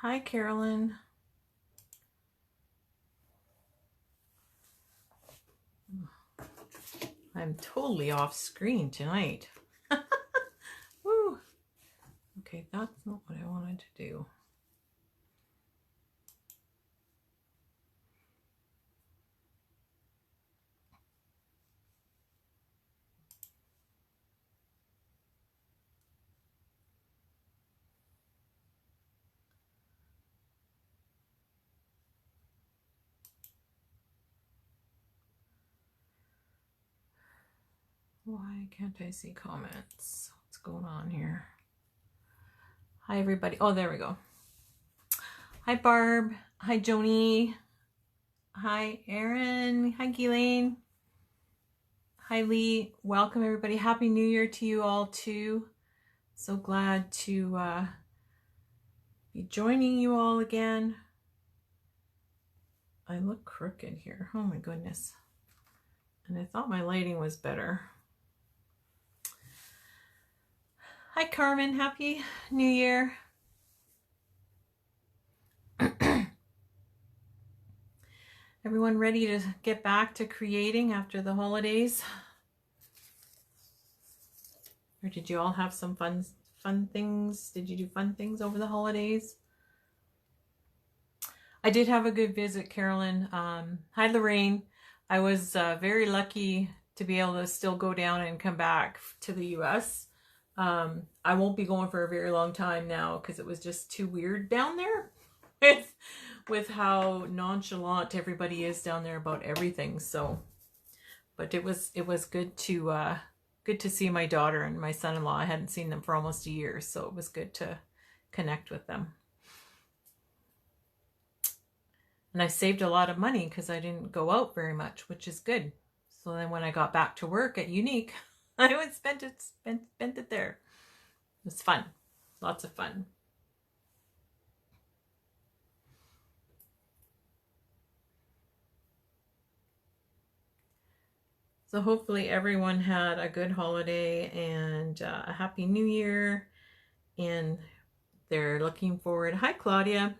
Hi, Carolyn. I'm totally off screen tonight. Woo. Okay, that's not what I wanted to do. Why can't I see comments? What's going on here? Hi, everybody. Oh, there we go. Hi, Barb. Hi, Joni. Hi, Erin. Hi, Ghislaine. Hi, Lee. Welcome, everybody. Happy New Year to you all, too. So glad to be joining you all again. I look crooked here. Oh, my goodness. And I thought my lighting was better. Hi, Carmen. Happy New Year. Everyone ready to get back to creating after the holidays? Or did you all have some fun things? Did you do fun things over the holidays? I did have a good visit, Carolyn. Hi, Lorraine. I was very lucky to be able to still go down and come back to the US. I won't be going for a very long time now because it was just too weird down there with how nonchalant everybody is down there about everything. So, but it was good to see my daughter and my son-in-law. I hadn't seen them for almost a year, so it was good to connect with them. And I saved a lot of money because I didn't go out very much, which is good. So then when I got back to work at Unique, I would spent it there. It was fun. Lots of fun. So hopefully everyone had a good holiday and a happy new year. And they're looking forward. Hi, Claudia.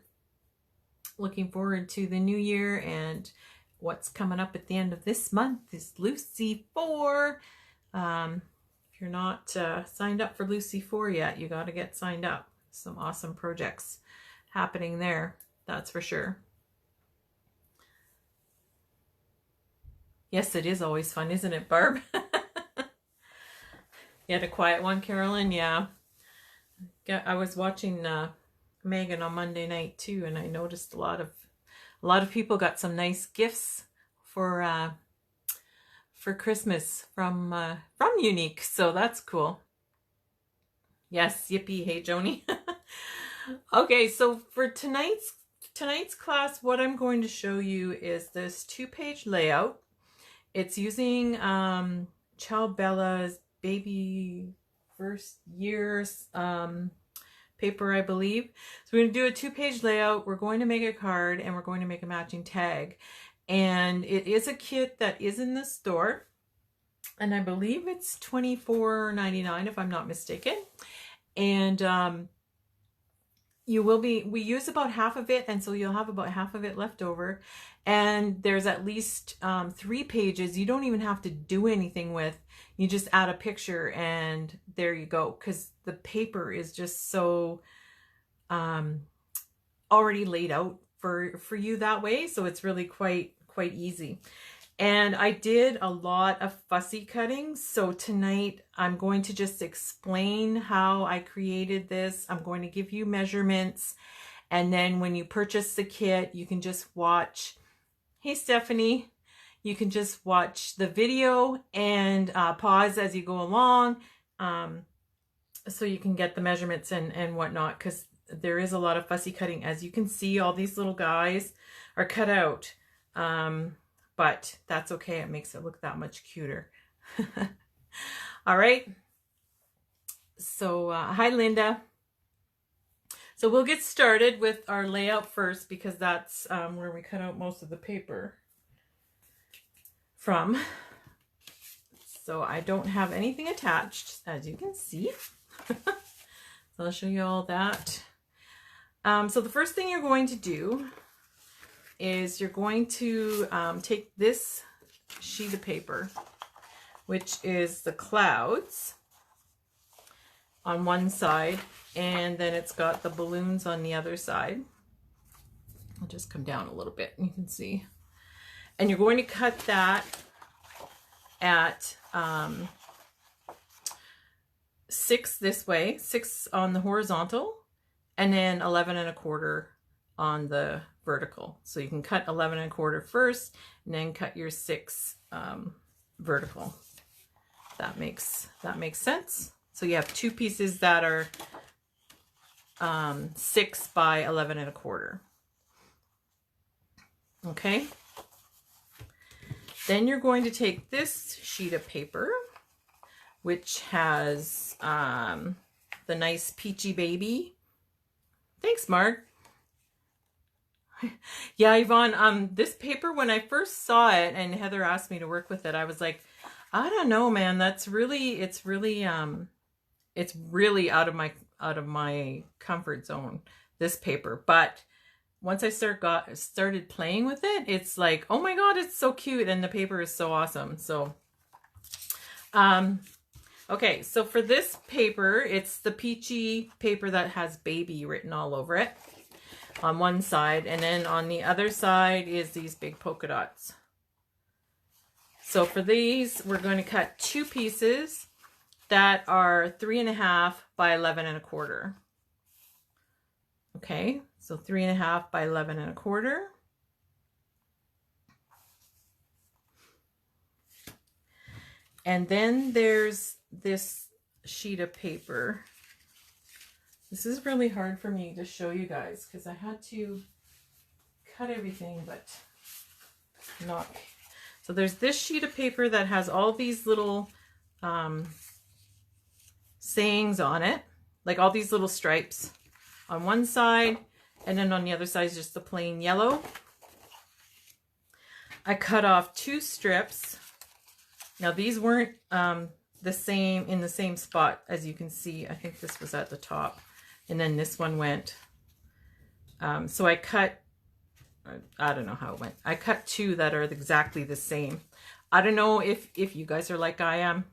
Looking forward to the new year, and what's coming up at the end of this month is Lucy 4. If you're not signed up for Lucy 4 yet, you got to get signed up. Some awesome projects happening there, that's for sure. Yes, it is always fun, isn't it, Barb? You had a quiet one, Carolyn? Yeah. I was watching Megan on Monday night too, and I noticed a lot of people got some nice gifts for Christmas from Unique, so that's cool. Yes, yippee, hey Joni. Okay, so for tonight's class, what I'm going to show you is this 2-page layout. It's using Ciao Bella's baby first years paper, I believe. So we're going to do a 2-page layout. We're going to make a card and we're going to make a matching tag. And it is a kit that is in the store. And I believe it's $24.99 if I'm not mistaken. And we use about half of it, and so you'll have about half of it left over. And there's at least 3 pages you don't even have to do anything with. You just add a picture and there you go, because the paper is just so already laid out for you that way, so it's really quite easy. And I did a lot of fussy cutting, so tonight I'm going to just explain how I created this. I'm going to give you measurements, and then when you purchase the kit, you can just watch. Hey, Stephanie. You can just watch the video and pause as you go along, so you can get the measurements and whatnot, because there is a lot of fussy cutting. As you can see, all these little guys are cut out. But that's okay. It makes it look that much cuter. All right. So, hi, Linda. So we'll get started with our layout first, because that's where we cut out most of the paper from. So I don't have anything attached, as you can see. So I'll show you all that. So the first thing you're going to do is you're going to take this sheet of paper, which is the clouds on one side, and then it's got the balloons on the other side. I'll just come down a little bit and you can see. And you're going to cut that at 6 this way, 6 on the horizontal, and then 11 1/4 on the vertical. So you can cut 11 1/4 first, and then cut your 6 vertical. That makes sense. So you have 2 pieces that are 6 by 11 1/4. Okay. Then you're going to take this sheet of paper, which has the nice peachy baby. Thanks, Mark. Yeah, Yvonne, this paper, when I first saw it and Heather asked me to work with it, I was like, I don't know, man, it's really out of my comfort zone, this paper. But once I started playing with it, it's like, oh my God, it's so cute. And the paper is so awesome. So, okay. So for this paper, it's the peachy paper that has baby written all over it on one side. And then on the other side is these big polka dots. So for these, we're going to cut 2 pieces that are 3 1/2 by 11 1/4. Okay, so 3 1/2 by 11 1/4. And then there's this sheet of paper. This is really hard for me to show you guys because I had to cut everything, but not. So there's this sheet of paper that has all these little sayings on it, like all these little stripes on one side, and then on the other side is just the plain yellow. I cut off 2 strips. Now these weren't in the same spot, as you can see. I think this was at the top, and then this one went. So I cut, I don't know how it went. I cut 2 that are exactly the same. I don't know if you guys are like I am,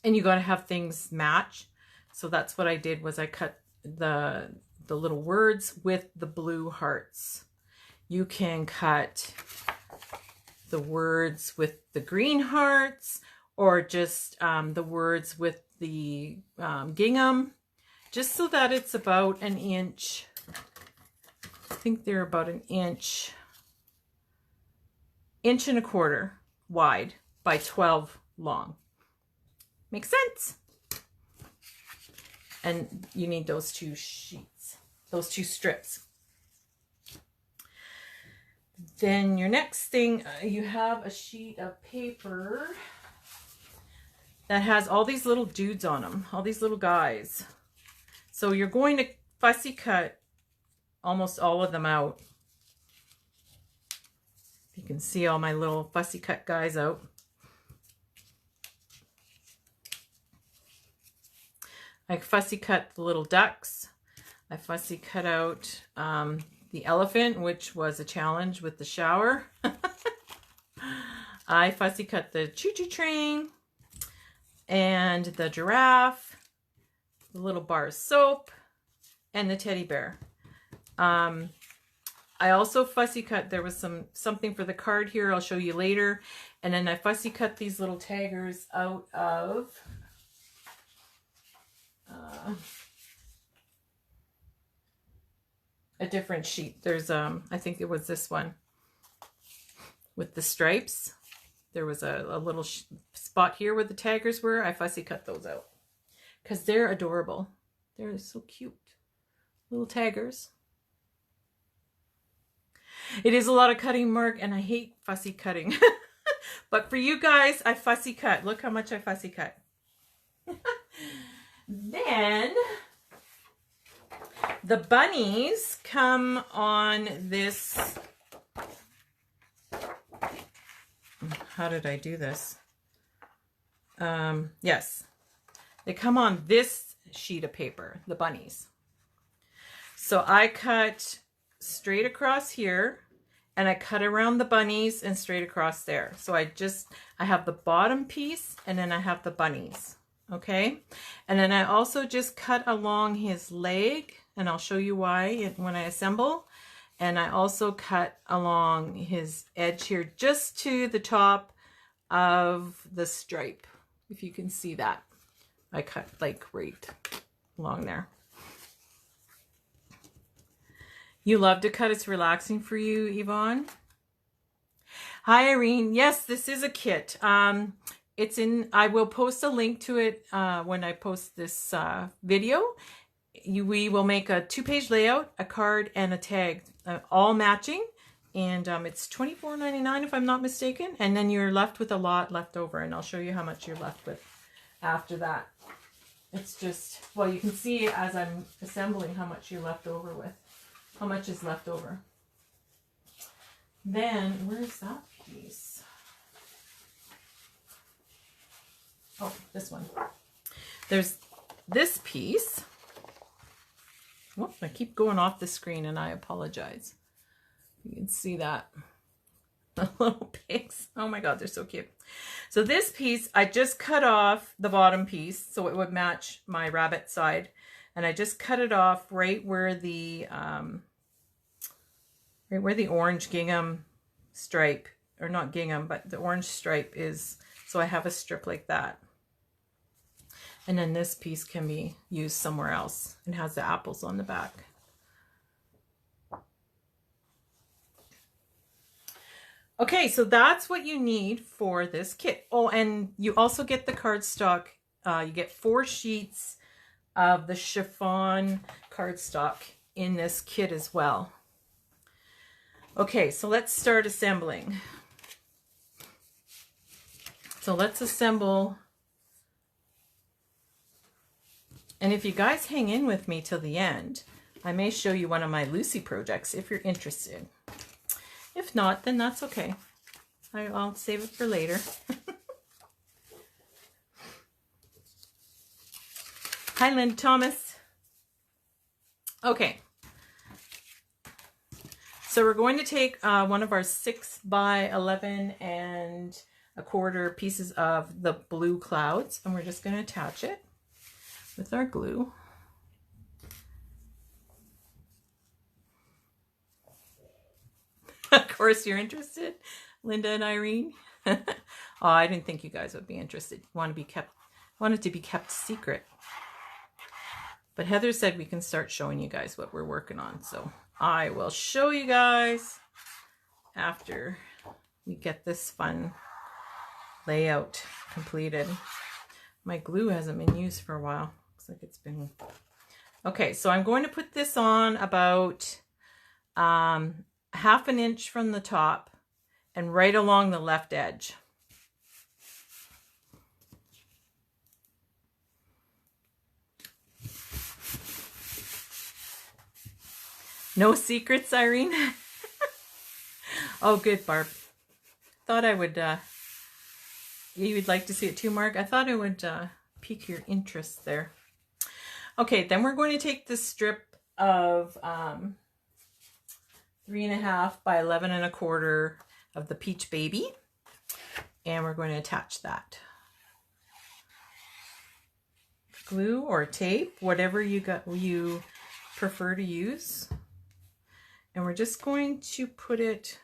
and you got to have things match. So that's what I did, was I cut the little words with the blue hearts. You can cut the words with the green hearts, or just the words with the gingham, just so that it's about an inch. I think they're about an inch and 1/4 wide by 12 long. Makes sense? And you need those 2 sheets, those 2 strips. Then your next thing, you have a sheet of paper that has all these little dudes on them, all these little guys. So you're going to fussy cut almost all of them out. You can see all my little fussy cut guys out. I fussy cut the little ducks. I fussy cut out the elephant, which was a challenge with the shower. I fussy cut the choo-choo train and the giraffe, the little bar of soap, and the teddy bear. I also fussy cut, there was something for the card here, I'll show you later. And then I fussy cut these little taggers out of a different sheet. There's I think it was this one with the stripes. There was a little spot here where the taggers were. I fussy cut those out because they're adorable. They're so cute, little taggers. It is a lot of cutting, Mark, and I hate fussy cutting. But for you guys, I fussy cut. Look how much I fussy cut. Then the bunnies come on this. How did I do this? Yes, they come on this sheet of paper, the bunnies. So I cut straight across here, and I cut around the bunnies and straight across there. So I have the bottom piece, and then I have the bunnies, okay? And then I also just cut along his leg, and I'll show you why when I assemble. And I also cut along his edge here, just to the top of the stripe, if you can see that. I cut like right along there. You love to cut. It's relaxing for you, Yvonne. Hi, Irene. Yes, this is a kit. It's in, I will post a link to it when I post this video. We will make a 2-page layout, a card, and a tag, all matching. And it's $24.99 if I'm not mistaken. And then you're left with a lot left over. And I'll show you how much you're left with after that. It's just, well, you can see as I'm assembling how much you're left over with. How much is left over. Then, where's that piece? Oh, this one. There's this piece. Whoops, I keep going off the screen and I apologize. You can see that. The little pigs. Oh my God, they're so cute. So this piece, I just cut off the bottom piece so it would match my rabbit side. And I just cut it off right where the orange gingham stripe, or not gingham, but the orange stripe is. So I have a strip like that. And then this piece can be used somewhere else and has the apples on the back. Okay, so that's what you need for this kit. Oh, and you also get the cardstock. You get 4 sheets of the chiffon cardstock in this kit as well. Okay, so let's start assembling. So let's assemble. And if you guys hang in with me till the end, I may show you one of my Lucy projects if you're interested. If not, then that's okay. I'll save it for later. Hi, Linda Thomas. Okay. So we're going to take one of our 6 by 11 and a quarter pieces of the blue clouds, and we're just going to attach it with our glue. Of course you're interested, Linda and Irene. Oh, I didn't think you guys would be interested. Want it to be kept secret. But Heather said we can start showing you guys what we're working on. So I will show you guys after we get this fun layout completed. My glue hasn't been used for a while. Looks like it's been... Okay, so I'm going to put this on about half an inch from the top and right along the left edge. No secrets, Irene? Oh, good, Barb. Thought I would, you would like to see it too, Mark? I thought it would pique your interest there. Okay, then we're going to take this strip of 3.5 by 11 1/4 of the Peach Baby, and we're going to attach that. Glue or tape, whatever you prefer to use. And we're just going to put it,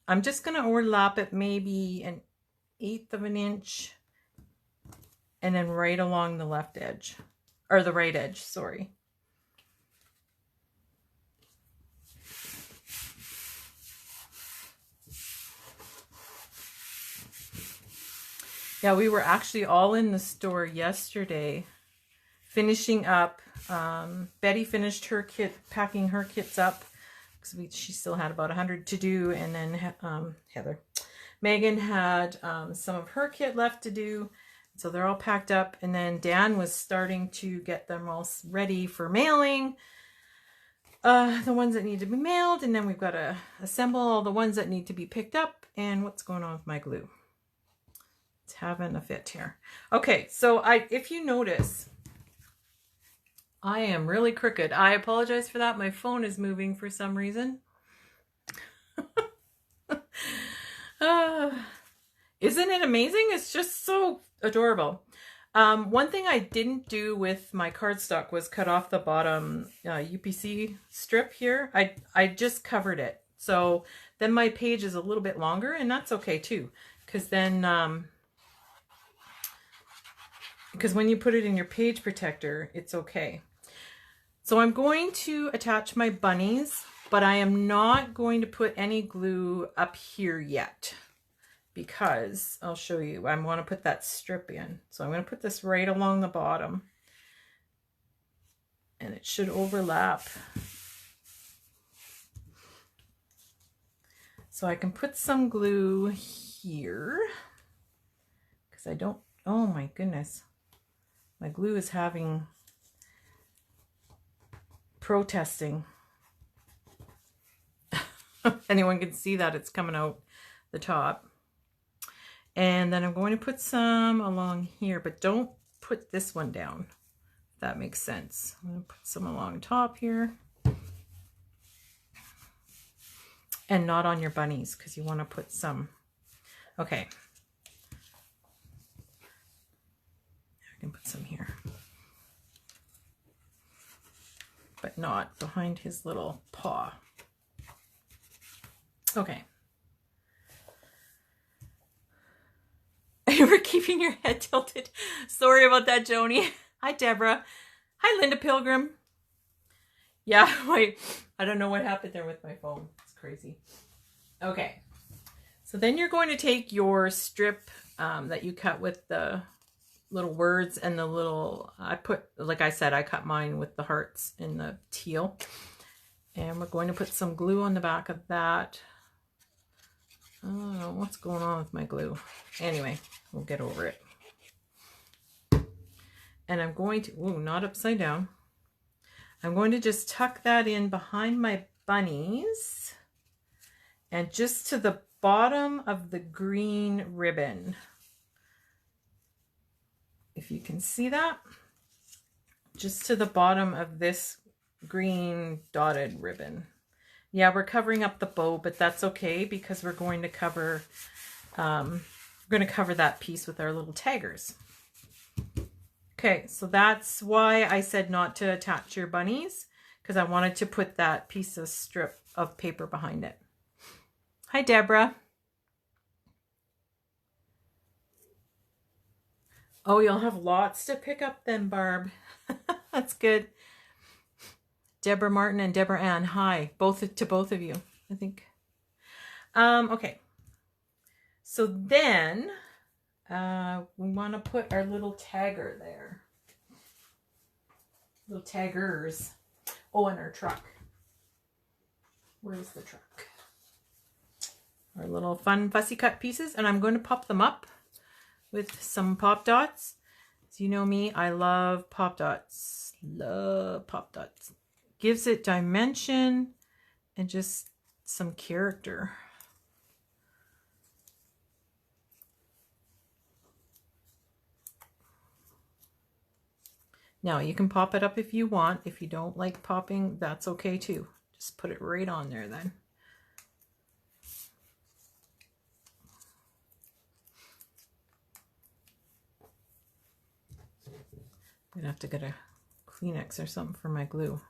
I'm just going to overlap it maybe 1/8 of an inch, and then right along the left edge, or the right edge, sorry. Yeah, we were actually all in the store yesterday finishing up. Betty finished her kit, packing her kits up, because she still had about 100 to do, and then Megan had some of her kit left to do, so they're all packed up, and then Dan was starting to get them all ready for mailing, the ones that need to be mailed, and then we've got to assemble all the ones that need to be picked up. And what's going on with my glue? It's having a fit here. Okay, so if you notice, I am really crooked. I apologize for that. My phone is moving for some reason. Isn't it amazing? It's just so adorable. One thing I didn't do with my cardstock was cut off the bottom UPC strip here. I just covered it. So then my page is a little bit longer, and that's okay too. Because then, because when you put it in your page protector, it's okay. So I'm going to attach my bunnies, but I am not going to put any glue up here yet because I'll show you. I want to put that strip in. So I'm going to put this right along the bottom and it should overlap. So I can put some glue here because I don't, oh my goodness, my glue is having protesting. Anyone can see that it's coming out the top. And then I'm going to put some along here, but don't put this one down, if that makes sense. I'm going to put some along top here. And not on your bunnies, because you want to put some. Okay. I can put some here. But not behind his little paw. Okay. You were keeping your head tilted. Sorry about that, Joni. Hi, Deborah. Hi, Linda Pilgrim. Yeah, wait. I don't know what happened there with my phone. It's crazy. Okay. So then you're going to take your strip that you cut with the little words and the little, I put, like I said, I cut mine with the hearts in the teal. And we're going to put some glue on the back of that. I don't know what's going on with my glue. Anyway, we'll get over it. And I'm going to, ooh, not upside down. I'm going to just tuck that in behind my bunnies and just to the bottom of the green ribbon. If you can see that, just to the bottom of this green dotted ribbon. Yeah, we're covering up the bow, but that's okay because we're going to cover that piece with our little taggers. Okay, so that's why I said not to attach your bunnies, because I wanted to put that piece of strip of paper behind it. Hi, Deborah. Oh, you'll have lots to pick up then, Barb. That's good. Deborah Martin and Deborah Ann, hi. To both of you, I think. Okay. So then we want to put our little tagger there. Little taggers. Oh, and our truck. Where's the truck? Our little fun fussy cut pieces, and I'm going to pop them up with some pop dots. So you know me, I love pop dots. Love pop dots. Gives it dimension and just some character. Now you can pop it up if you want. If you don't like popping, that's okay too. Just put it right on there then. I'm gonna have to get a Kleenex or something for my glue.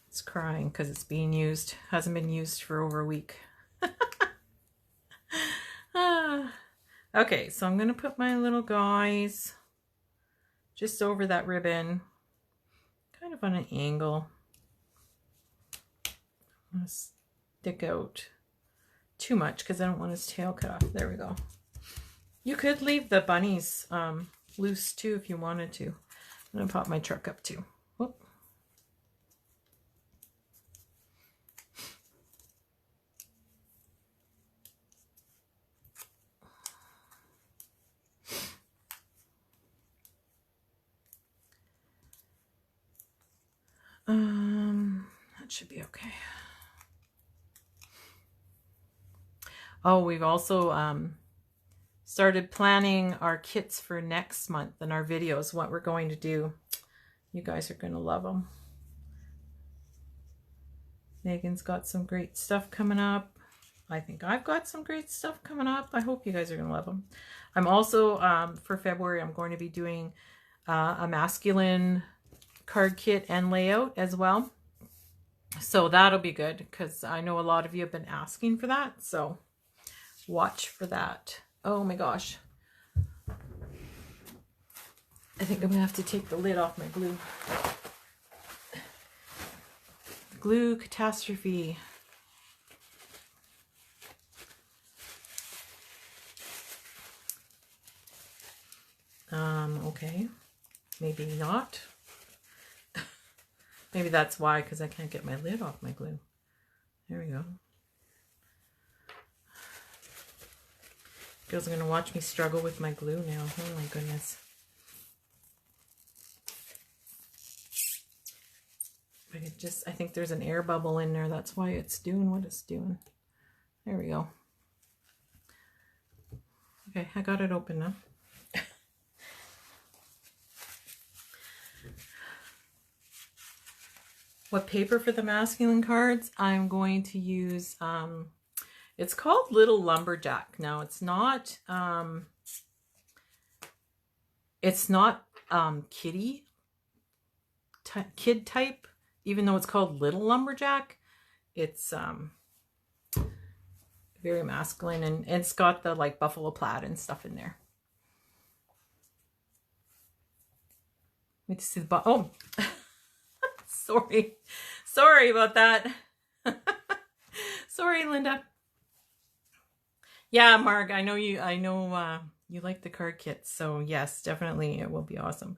It's crying because it's being used. Hasn't been used for over a week. Okay, so I'm going to put my little guys just over that ribbon, kind of on an angle. I'm going to stick out too much because I don't want his tail cut off. There we go. You could leave the bunnies loose too if you wanted to. I'm going to pop my truck up too. Whoop. That should be okay. Oh, we've also started planning our kits for next month and our videos, what we're going to do. You guys are going to love them. Megan's got some great stuff coming up. I think I've got some great stuff coming up. I hope you guys are going to love them. I'm also, for February, I'm going to be doing a masculine card kit and layout as well. So that'll be good because I know a lot of you have been asking for that. So watch for that. Oh my gosh. I think I'm going to have to take the lid off my glue. Glue catastrophe. Okay, maybe not. Maybe that's why, because I can't get my lid off my glue. There we go. Girls are going to watch me struggle with my glue now. Oh my goodness. I think there's an air bubble in there. That's why it's doing what it's doing. There we go. Okay, I got it open now. What paper for the masculine cards? I'm going to use, it's called Little Lumberjack. Now it's not kid type, even though it's called Little Lumberjack. It's very masculine, and it's got the like buffalo plaid and stuff in there. Wait to see the oh. Sorry about that. Sorry, Linda. Yeah, Mark, I know you like the card kits, so yes, definitely it will be awesome.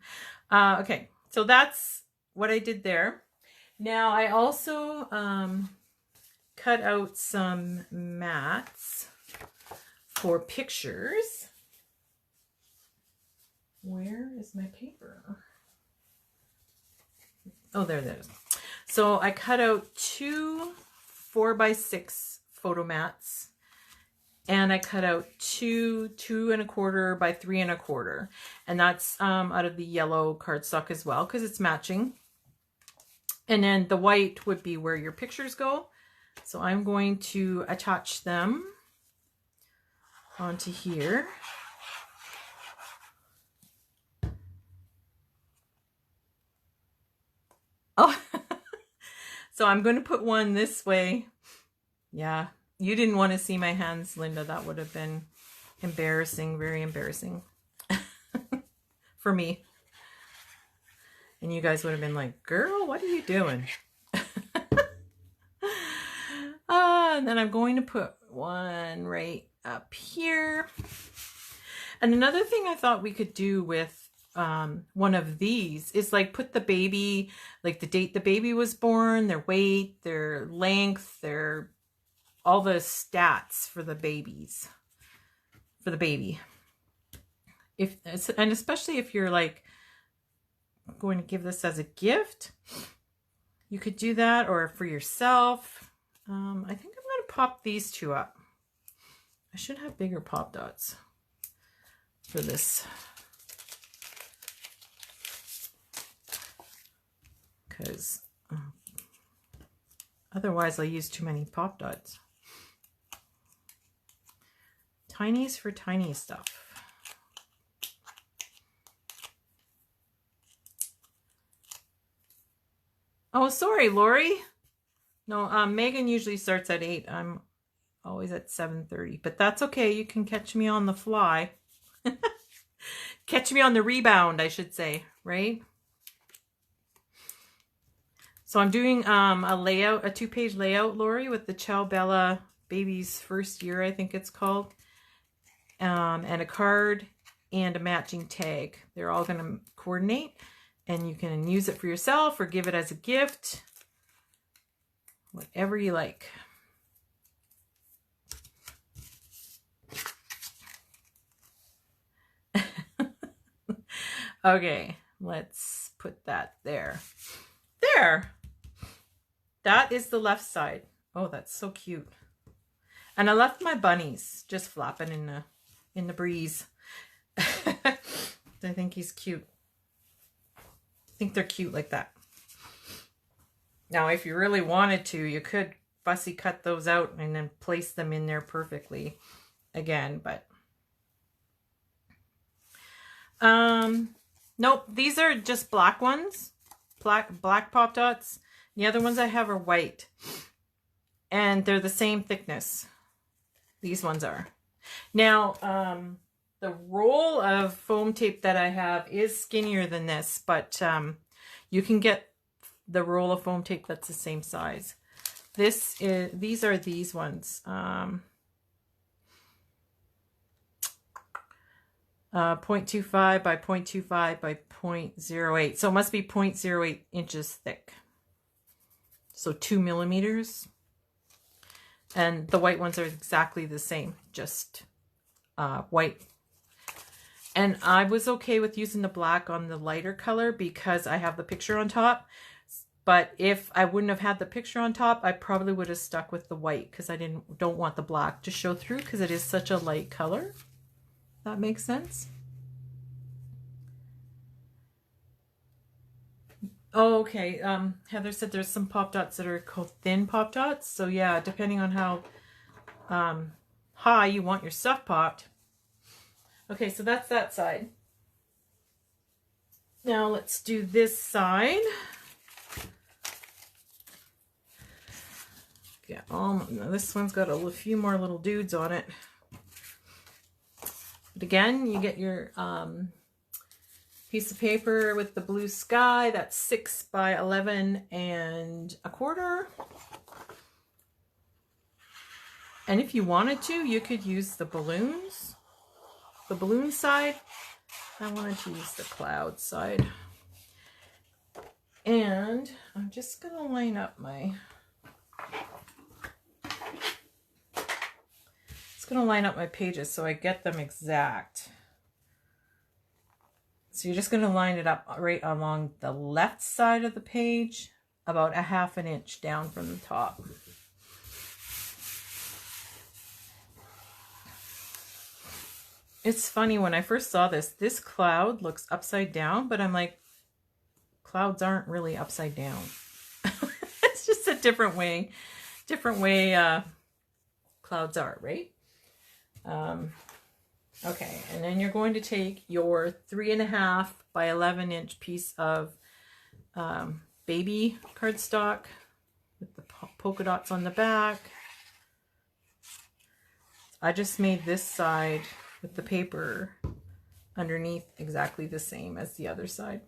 Okay, so that's what I did there. Now I also cut out some mats for pictures. Where is my paper? Oh, there it is. So I cut out 2 4x6 photo mats, and I cut out 2 2¼ by 3¼ and that's out of the yellow cardstock as well because it's matching. And then the white would be where your pictures go. So I'm going to attach them onto here. Oh, so I'm going to put one this way. Yeah, you didn't want to see my hands, Linda. That would have been embarrassing, very embarrassing for me. And you guys would have been like, girl, what are you doing? And then I'm going to put one right up here. And another thing I thought we could do with one of these is like put the baby, like the date the baby was born, their weight, their length, their all the stats for the babies, for the baby. And especially if you're like going to give this as a gift, you could do that, or for yourself. I think I'm going to pop these 2 up. I should have bigger pop dots for this, because otherwise I'll use too many pop dots. Tinies for tiny stuff. Oh, sorry, Lori. No, Megan usually starts at 8. I'm always at 7:30, but that's okay. You can catch me on the fly. Catch me on the rebound, I should say, right? So I'm doing a layout, a 2-page layout, Lori, with the Ciao Bella Baby's First Year, I think it's called, and a card and a matching tag. They're all going to coordinate, and you can use it for yourself or give it as a gift, whatever you like. Okay, let's put that there. There. That is the left side. Oh, that's so cute. And I left my bunnies just flapping in the breeze. I think he's cute. think they're cute like that. Now, if you really wanted to, you could fussy cut those out and then place them in there perfectly again, but nope, these are just black ones, black pop dots. The other ones I have are white, and they're the same thickness. These ones are. Now, the roll of foam tape that I have is skinnier than this, but you can get the roll of foam tape that's the same size. These are these ones. 0.25 by 0.25 by 0.08. So it must be 0.08 inches thick. So 2 millimeters. And the white ones are exactly the same, just white. And I was okay with using the black on the lighter color because I have the picture on top. But if I wouldn't have had the picture on top, I probably would have stuck with the white because I don't want the black to show through because it is such a light color. That makes sense. Oh, okay. Heather said there's some pop dots that are called thin pop dots. So yeah, depending on how high you want your stuff popped. Okay, so that's that side. Now let's do this side. Yeah, this one's got a few more little dudes on it. But again, you get your piece of paper with the blue sky. That's 6 by 11 1/4. And if you wanted to, you could use the balloons. The balloon side. I wanted to use the cloud side. And I'm just going to line up my... going to line up my pages so I get them exact. So you're just going to line it up right along the left side of the page, about 1/2 inch down from the top. It's funny, when I first saw this cloud looks upside down, but I'm like, clouds aren't really upside down. It's just a different way clouds are, right? Okay, and then you're going to take your 3.5 by 11 inch piece of baby cardstock with the polka dots on the back. I just made this side with the paper underneath exactly the same as the other side.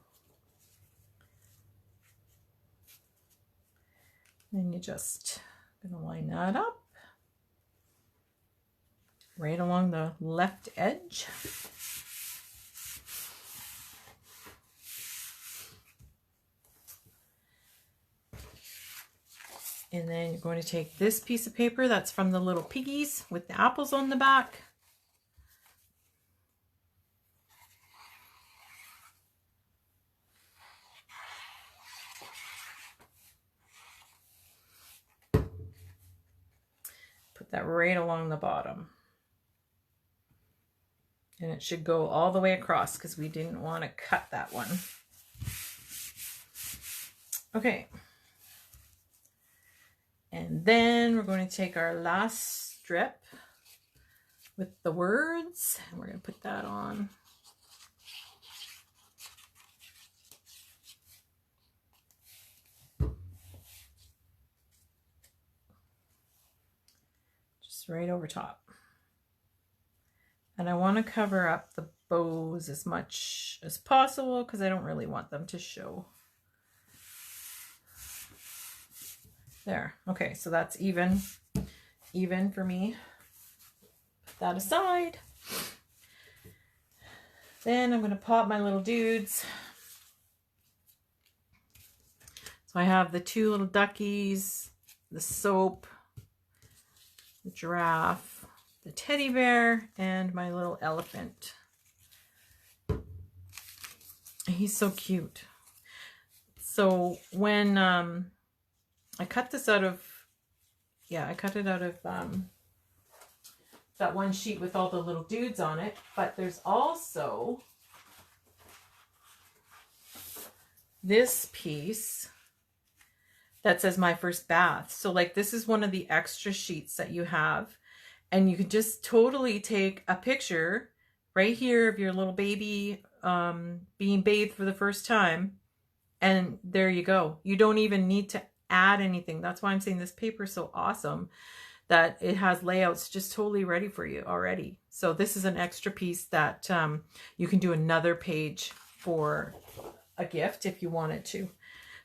Then you just gonna line that up right along the left edge. And then you're going to take this piece of paper that's from the little piggies with the apples on the back. Put that right along the bottom. And it should go all the way across because we didn't want to cut that one. Okay. And then we're going to take our last strip with the words, and we're going to put that on. Just right over top. And I want to cover up the bows as much as possible because I don't really want them to show. There. Okay, so that's even for me. Put that aside. Then I'm going to pop my little dudes. So I have the two little duckies, the soap, the giraffe, the teddy bear, and my little elephant. He's so cute. So when I cut this out of, I cut it out of that one sheet with all the little dudes on it, but there's also this piece that says my first bath. So like this is one of the extra sheets that you have, and you can just totally take a picture right here of your little baby being bathed for the first time, and there you go. You don't even need to add anything. That's why I'm saying this paper is so awesome, that it has layouts just totally ready for you already. So this is an extra piece that you can do another page for a gift if you wanted to.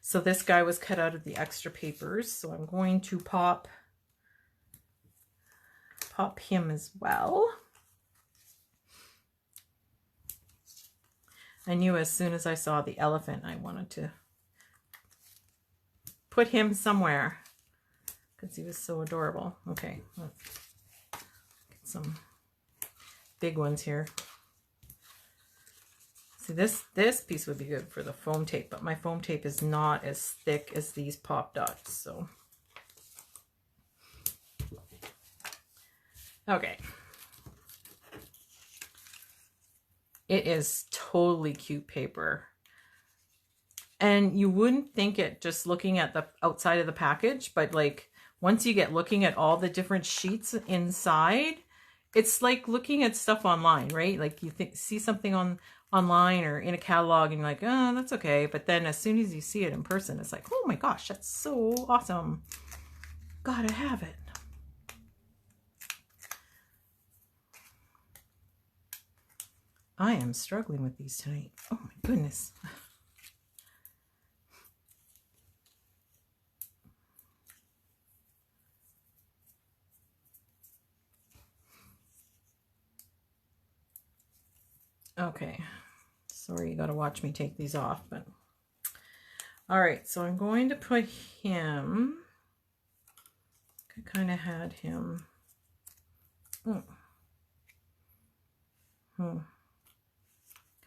So this guy was cut out of the extra papers. So I'm going to pop him as well. I knew as soon as I saw the elephant, I wanted to put him somewhere because he was so adorable. Okay, let's get some big ones here. See, this piece would be good for the foam tape, but my foam tape is not as thick as these pop dots, so. Okay. It is totally cute paper. And you wouldn't think it just looking at the outside of the package, but like once you get looking at all the different sheets inside, it's like looking at stuff online, right? Like you see something online or in a catalog and you're like, oh, that's okay. But then as soon as you see it in person, it's like, oh my gosh, that's so awesome. Gotta have it. I am struggling with these tonight. Oh my goodness. Okay. Sorry, you got to watch me take these off, but all right. So I'm going to put him. I kind of had him.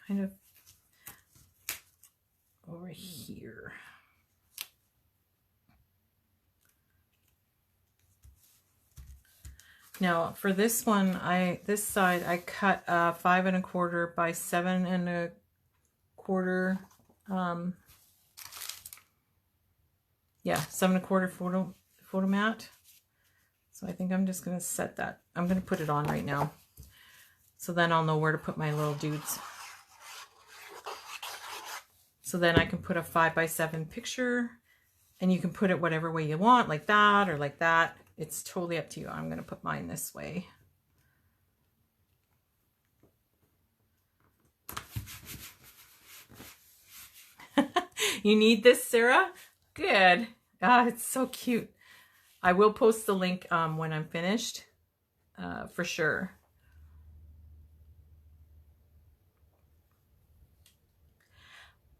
Kind of over here. Now for this one, this side I cut 5 1/4 by 7 1/4. Yeah, 7 1/4 photo mat. So I think I'm just gonna set that. I'm gonna put it on right now, so then I'll know where to put my little dudes. So then I can put a 5 by 7 picture, and you can put it whatever way you want, like that or like that. It's totally up to you. I'm going to put mine this way. You need this, Sarah? Good. Ah, it's so cute. I will post the link when I'm finished, for sure.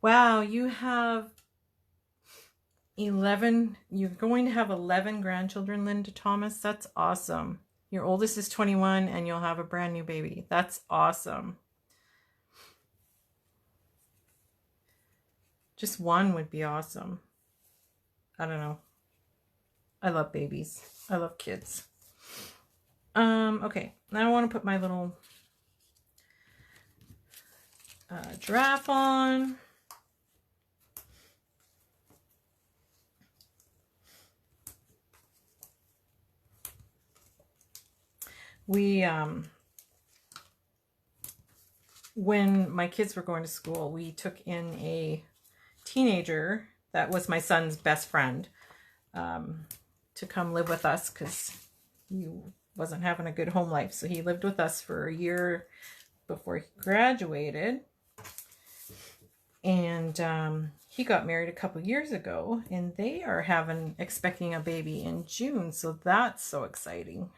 Wow, you have 11, you're going to have 11 grandchildren, Linda Thomas. That's awesome. Your oldest is 21 and you'll have a brand new baby. That's awesome. Just one would be awesome. I don't know. I love babies. I love kids. Okay, now I want to put my little giraffe on. We, when my kids were going to school, we took in a teenager that was my son's best friend to come live with us because he wasn't having a good home life. So he lived with us for a year before he graduated. And he got married a couple years ago, and they are expecting a baby in June. So that's so exciting.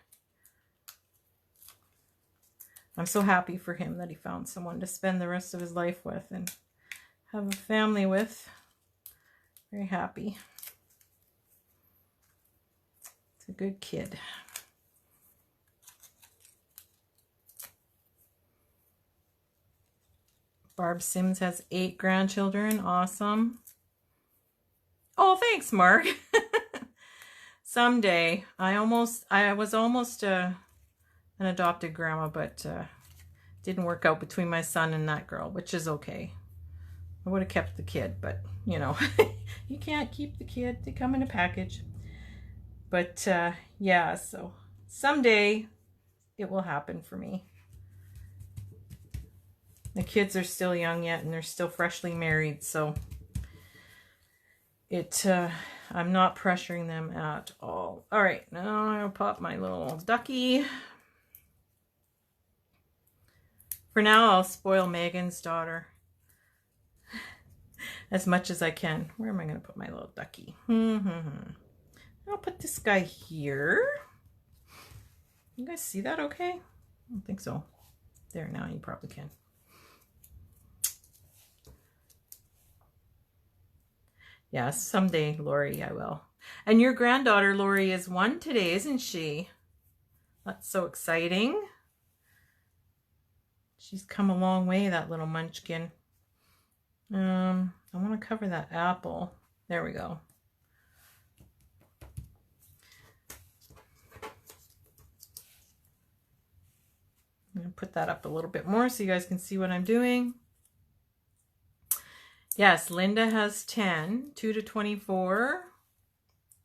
I'm so happy for him that he found someone to spend the rest of his life with and have a family with. Very happy. It's a good kid. Barb Sims has 8 grandchildren. Awesome. Oh, thanks, Mark. Someday. I was almost an adopted grandma, but didn't work out between my son and that girl, which is okay. I would have kept the kid, but you know, you can't keep the kid. They come in a package. But yeah, so someday it will happen for me. The kids are still young yet, and they're still freshly married, so I'm not pressuring them at all. All right, now I'll pop my little ducky. For now, I'll spoil Megan's daughter as much as I can. Where am I going to put my little ducky? I'll put this guy here. You guys see that okay? I don't think so. There, now you probably can. Yeah, someday, Lori, I will. And your granddaughter, Lori, is 1 today, isn't she? That's so exciting. She's come a long way, that little munchkin. I want to cover that apple. There we go. I'm going to put that up a little bit more so you guys can see what I'm doing. Yes, Linda has 10, 2 to 24,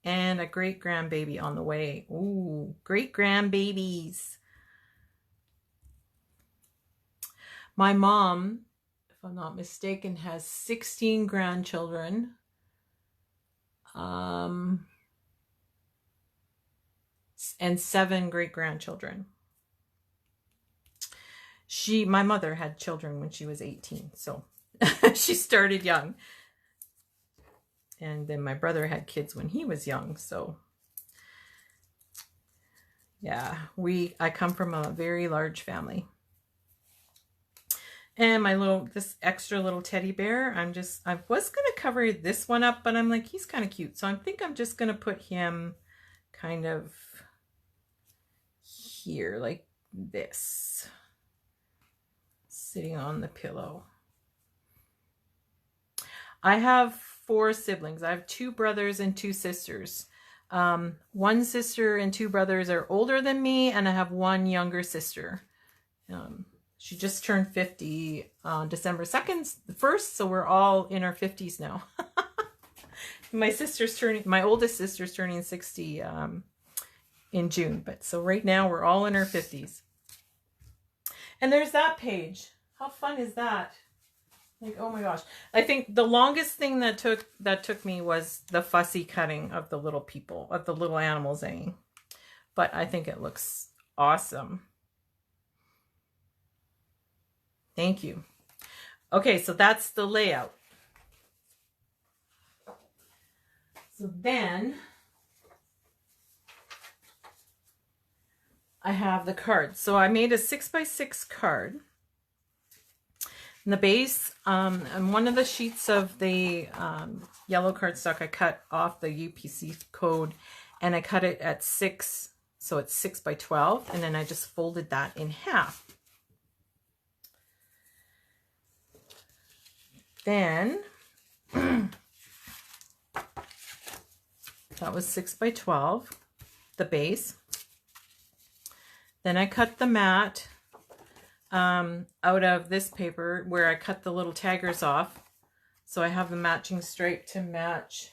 and a great grandbaby on the way. Ooh, great grandbabies. My mom, if I'm not mistaken, has 16 grandchildren. And 7 great-grandchildren. My mother had children when she was 18, so she started young. And then my brother had kids when he was young, so yeah, I come from a very large family. And this extra little teddy bear, I was going to cover this one up, but I'm like, he's kind of cute. So I think I'm just going to put him kind of here, like this, sitting on the pillow. I have 4 siblings. I have 2 brothers and 2 sisters. 1 sister and 2 brothers are older than me, and I have 1 younger sister. She just turned 50 on December 2nd, the 1st, so we're all in our 50s now. My oldest sister's turning 60 in June, but so right now we're all in our 50s. And there's that page. How fun is that? Like, oh my gosh. I think the longest thing that took me was the fussy cutting of the little people, of the little animals, but I think it looks awesome. Thank you. Okay, so that's the layout. So then I have the cards. So I made a 6x6 card. And the base, and one of the sheets of the yellow cardstock, I cut off the UPC code, and I cut it at 6, so it's 6x12, and then I just folded that in half. Then that was 6x12, the base. Then I cut the mat out of this paper where I cut the little taggers off. So I have the matching stripe to match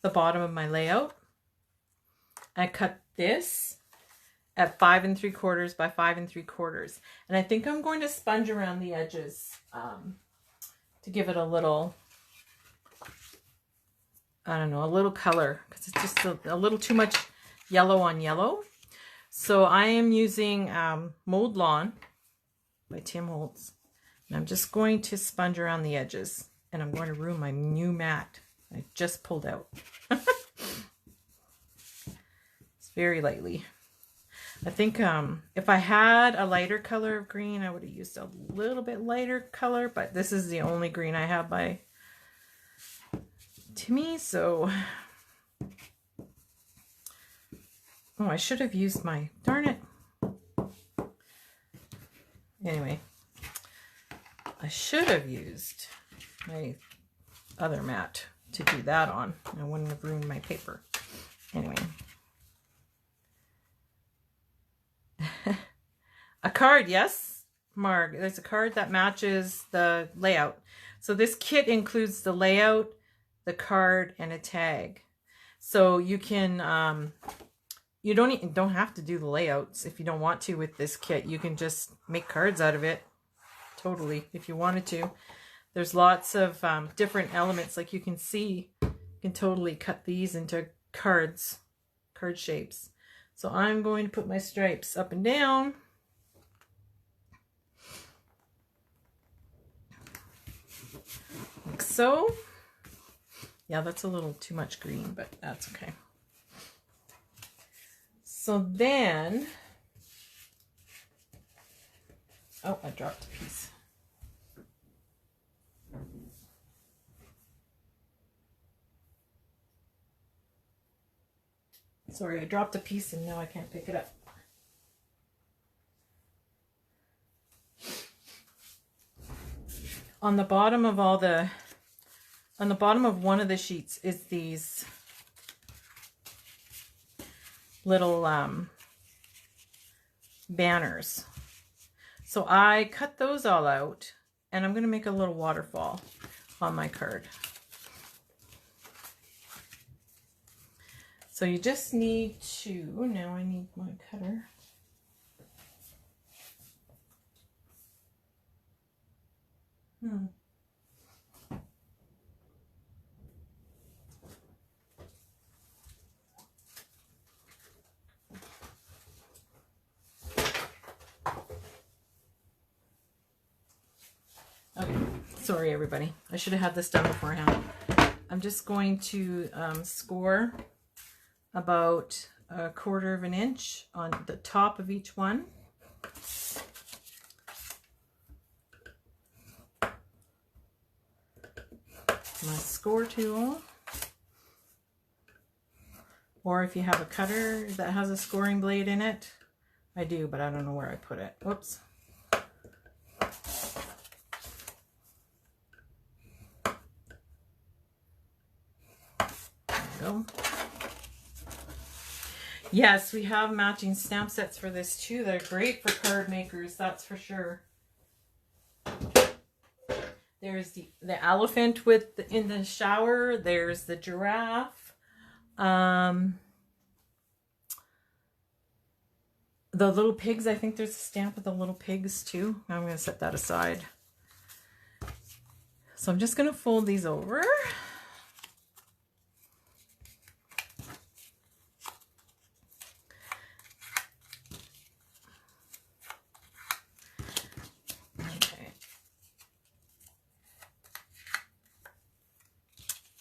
the bottom of my layout. I cut this at 5 3/4 by 5 3/4. And I think I'm going to sponge around the edges to give it a little, I don't know, a little color, because it's just a little too much yellow on yellow. So I am using Mowed Lawn by Tim Holtz. And I'm just going to sponge around the edges. And I'm going to ruin my new mat I just pulled out. It's very lightly. I think if I had a lighter color of green, I would have used a little bit lighter color. But this is the only green I have by Timmy, so... Oh, I should have used my, darn it. Anyway, I should have used my other mat to do that on. I wouldn't have ruined my paper. Anyway. A card, yes. Marg, there's a card that matches the layout. So this kit includes the layout, the card, and a tag. So you can, you don't have to do the layouts if you don't want to with this kit. You can just make cards out of it, totally, if you wanted to. There's lots of different elements, like you can see. You can totally cut these into cards, card shapes. So I'm going to put my stripes up and down. Like so. Yeah, that's a little too much green, but that's okay. So then, oh, I dropped a piece. Sorry, I dropped a piece and now I can't pick it up. On the bottom of on the bottom of one of the sheets is these little banners. So I cut those all out and I'm going to make a little waterfall on my card. So you just need to, now I need my cutter. Okay, sorry everybody. I should have had this done beforehand. I'm just going to score about 1/4 of an inch on the top of each one. My score tool, or if you have a cutter that has a scoring blade in it. I do, but I don't know where I put it. Whoops. There we go. Yes, we have matching stamp sets for this too. They're great for card makers, that's for sure. There's the elephant with in the shower. There's the giraffe. The little pigs. I think there's a stamp of the little pigs too. I'm going to set that aside. So I'm just going to fold these over.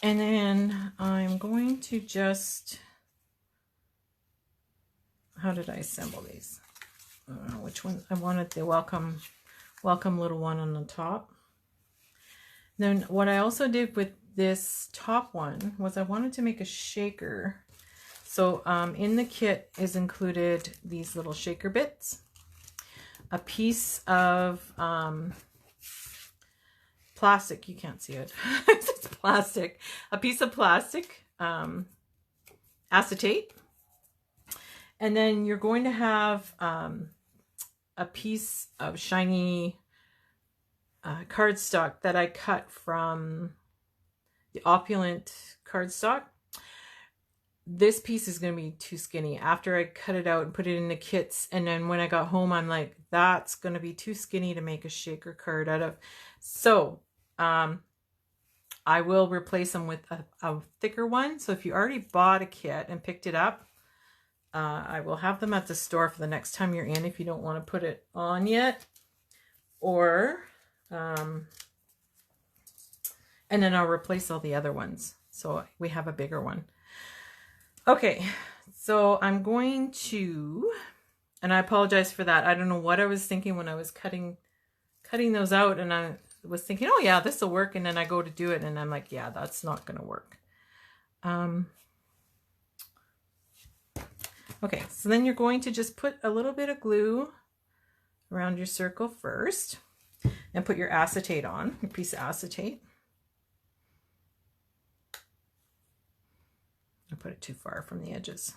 And then I'm going to just, how did I assemble these? I don't know which one. I wanted the welcome little one on the top. Then what I also did with this top one was I wanted to make a shaker. So in the kit is included these little shaker bits, a piece of plastic, you can't see it, it's plastic, a piece of plastic, acetate, and then you're going to have a piece of shiny cardstock that I cut from the Opulent cardstock. This piece is going to be too skinny. After I cut it out and put it in the kits, and then when I got home, I'm like, that's going to be too skinny to make a shaker card out of. So I will replace them with a thicker one. So if you already bought a kit and picked it up, I will have them at the store for the next time you're in if you don't want to put it on yet. Or, and then I'll replace all the other ones. So we have a bigger one. Okay, so I'm going to, and I apologize for that. I don't know what I was thinking when I was cutting those out, and I was thinking, oh yeah, this will work, and then I go to do it and I'm like, yeah, that's not going to work. Okay, so then you're going to just put a little bit of glue around your circle first and put your acetate on, your piece of acetate. I put it too far from the edges.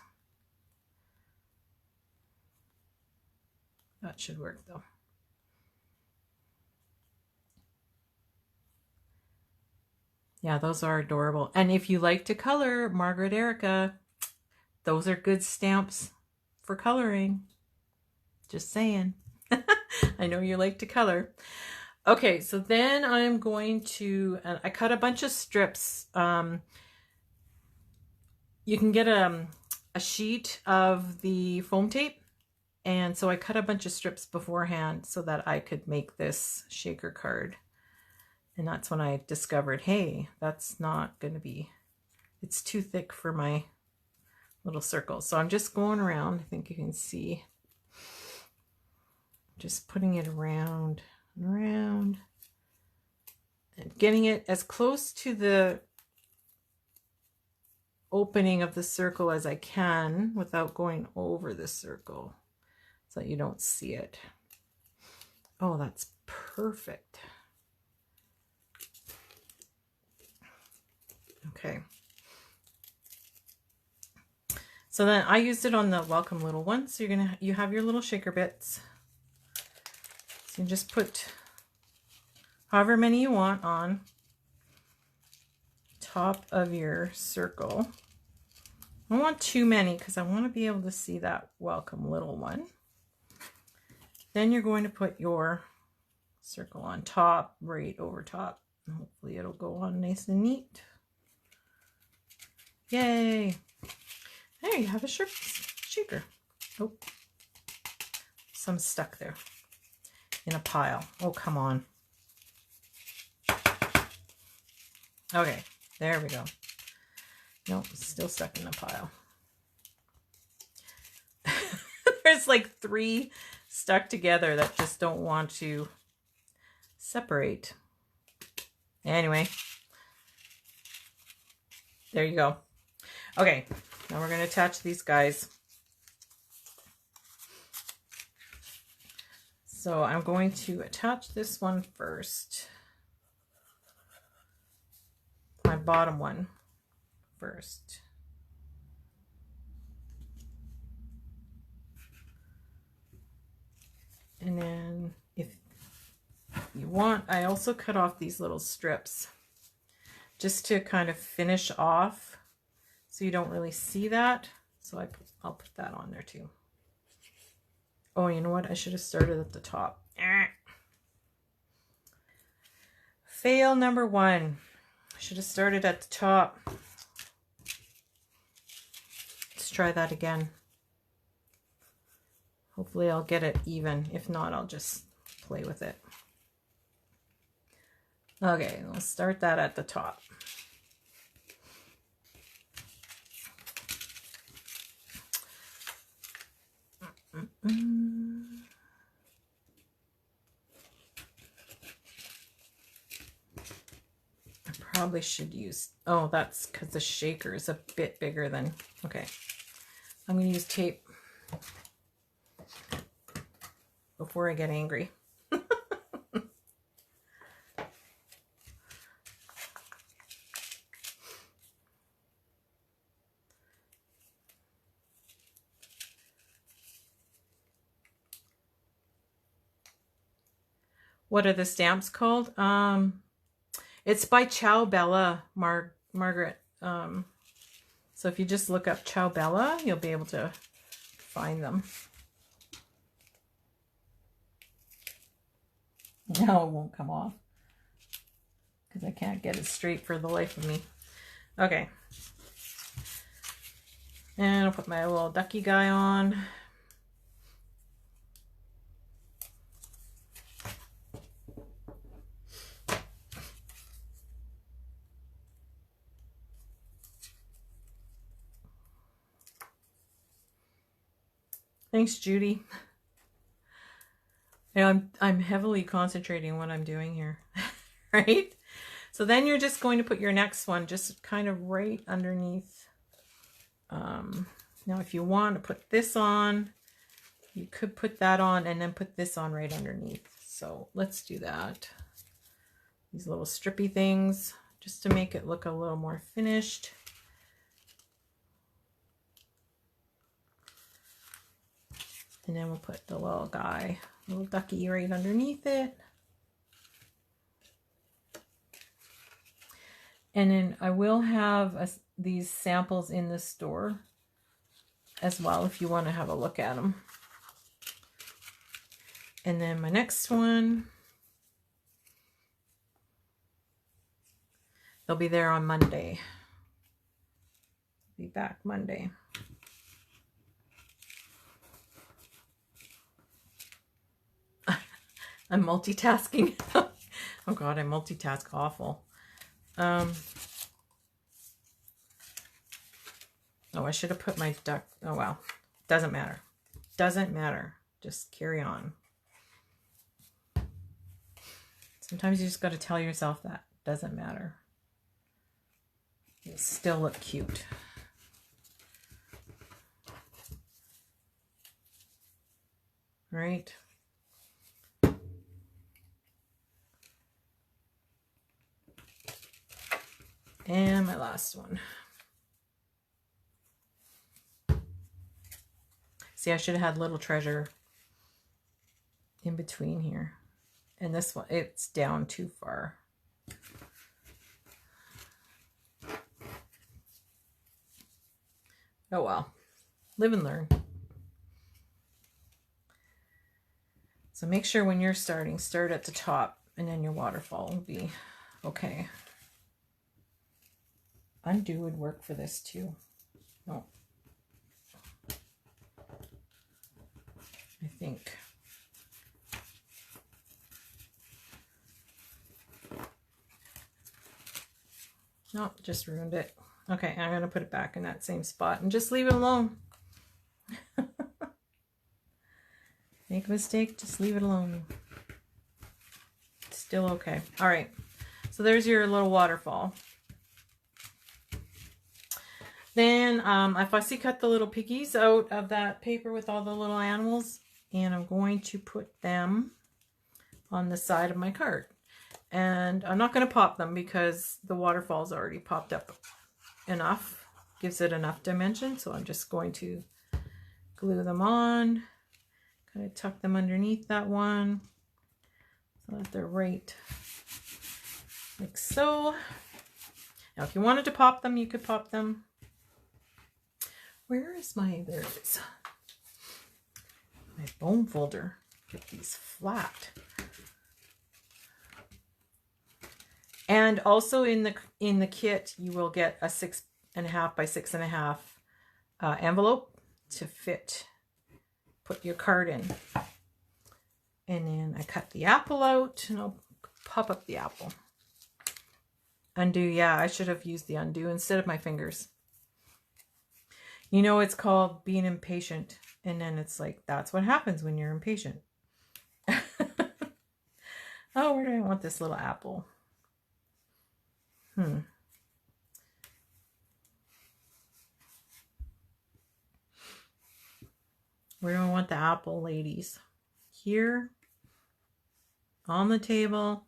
That should work though. Yeah, those are adorable. And if you like to color, Margaret Erica, those are good stamps for coloring. Just saying. I know you like to color. Okay, so then I'm going to, I cut a bunch of strips. You can get a sheet of the foam tape. And so I cut a bunch of strips beforehand so that I could make this shaker card. And that's when I discovered, hey, that's not going to be, it's too thick for my little circle. So I'm just going around. I think you can see. Just putting it around and around. And getting it as close to the opening of the circle as I can without going over the circle so that you don't see it. Oh, that's perfect. Okay. So then I used it on the welcome little one. So you have your little shaker bits. So you just put however many you want on top of your circle. I don't want too many because I want to be able to see that welcome little one. Then you're going to put your circle on top, right over top. And hopefully it'll go on nice and neat. Yay! There you have a shaker. Oh, some stuck there in a pile. Oh, come on. Okay, there we go. Nope, still stuck in the pile. There's like 3 stuck together that just don't want to separate. Anyway, there you go. Okay, now we're going to attach these guys. So I'm going to attach this one first. My bottom one first. And then if you want, I also cut off these little strips just to kind of finish off so you don't really see that. So I'll put that on there too. Oh, you know what? I should have started at the top. Fail number 1. I should have started at the top. Let's try that again. Hopefully I'll get it even. If not, I'll just play with it. Okay, let's start that at the top. I probably should use, oh, that's because the shaker is a bit bigger than, okay. I'm going to use tape before I get angry. What are the stamps called? It's by Ciao Bella, Margaret. So if you just look up Ciao Bella, you'll be able to find them. Now it won't come off because I can't get it straight for the life of me. Okay. And I'll put my little ducky guy on. Thanks, Judy. And I'm heavily concentrating on what I'm doing here, right? So then you're just going to put your next one just kind of right underneath. Now, if you want to put this on, you could put that on and then put this on right underneath. So let's do that. These little strippy things just to make it look a little more finished. And then we'll put the little guy, little ducky right underneath it. And then I will have these samples in the store as well if you want to have a look at them. And then my next one, they'll be there on Monday. Be back Monday. I'm multitasking. Oh God, I multitask awful. Oh, I should have put my duck. Oh well, doesn't matter. Doesn't matter. Just carry on. Sometimes you just got to tell yourself that doesn't matter. You still look cute. Right? And my last one. See, I should have had Little Treasure in between here. And this one, it's down too far. Oh well. Live and learn. So make sure when you're starting, start at the top, and then your waterfall will be okay. Undo would work for this too. No. I think. No, just ruined it. Okay, I'm going to put it back in that same spot and just leave it alone. Make a mistake, just leave it alone. It's still okay. All right, so there's your little waterfall. Then I fussy cut the little piggies out of that paper with all the little animals, and I'm going to put them on the side of my card. And I'm not going to pop them because the waterfall's already popped up enough. Gives it enough dimension, so I'm just going to glue them on. Kind of tuck them underneath that one so that they're right like so. Now if you wanted to pop them, you could pop them. Where is my, there it is. My bone folder. Get these flat. And also in the kit, you will get a 6.5 by 6.5 envelope to fit, put your card in. And then I cut the apple out, and I'll pop up the apple. Undo, yeah, I should have used the undo instead of my fingers. You know, it's called being impatient. And then it's like, that's what happens when you're impatient. Oh, where do I want this little apple? Where do I want the apple, ladies? Here? On the table?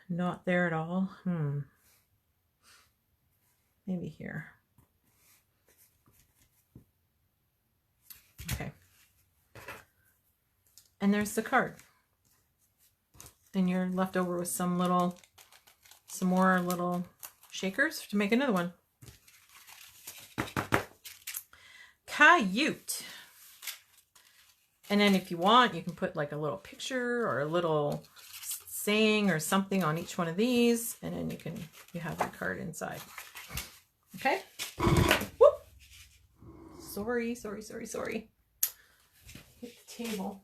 Not there at all? Maybe here. Okay. And there's the card. And you're left over with some more little shakers to make another one. Cute. And then if you want, you can put like a little picture or a little saying or something on each one of these, and then you have your card inside. Okay. Whoop. Sorry. Hit the table.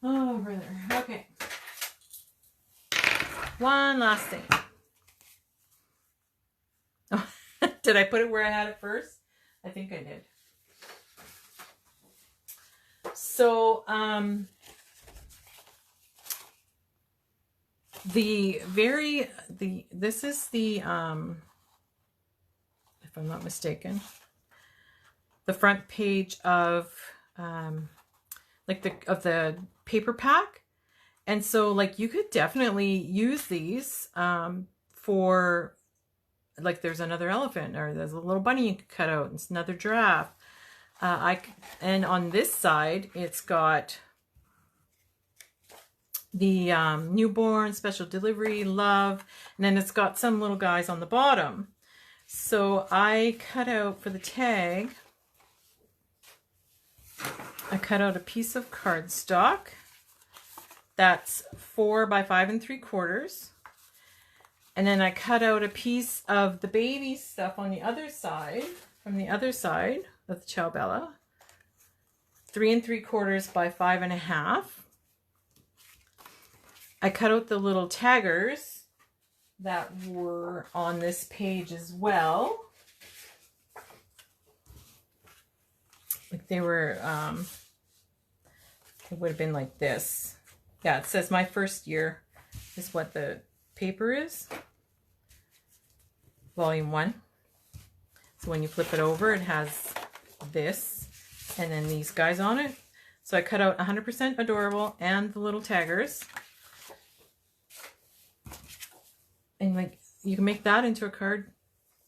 Oh, brother. Okay. One last thing. Oh, did I put it where I had it first? I think I did. So, this is the, if I'm not mistaken, the front page of, of the paper pack. And so like you could definitely use these, for like there's another elephant, or there's a little bunny you could cut out, and it's another giraffe. And on this side, it's got the newborn, special delivery, love, and then it's got some little guys on the bottom. So I cut out for the tag, I cut out a piece of cardstock that's 4 by 5 3/4. And then I cut out a piece of the baby stuff on the other side, from the other side of the Ciao Bella, 3 3/4 by 5 1/2. I cut out the little taggers that were on this page as well. Like they were, it would have been like this. Yeah, it says my first year is what the paper is. Volume 1. So when you flip it over, it has this and then these guys on it. So I cut out 100% Adorable and the little taggers. And like you can make that into a card.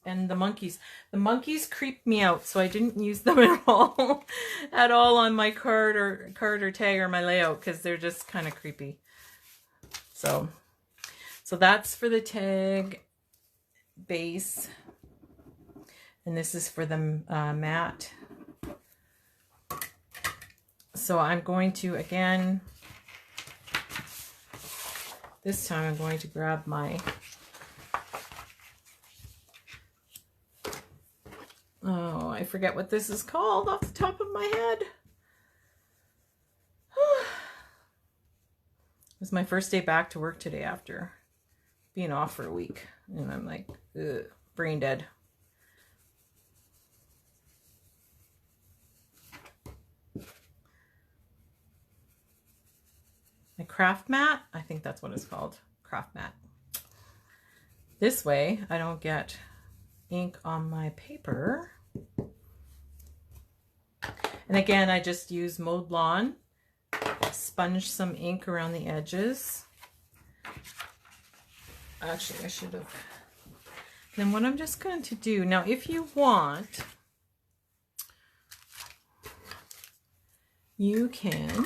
And the monkeys. The monkeys creeped me out, so I didn't use them at all on my card or tag or my layout because they're just kind of creepy. So that's for the tag base, and this is for the mat. So I'm going to, again, this time I'm going to grab my, oh, I forget what this is called off the top of my head. It was my first day back to work today after being off for a week. And I'm like, ugh, brain dead. My craft mat, I think that's what it's called, craft mat. This way I don't get ink on my paper. And again, I just use Mowed Lawn, sponge some ink around the edges. Actually, I should have. Then what I'm just going to do, now if you want, you can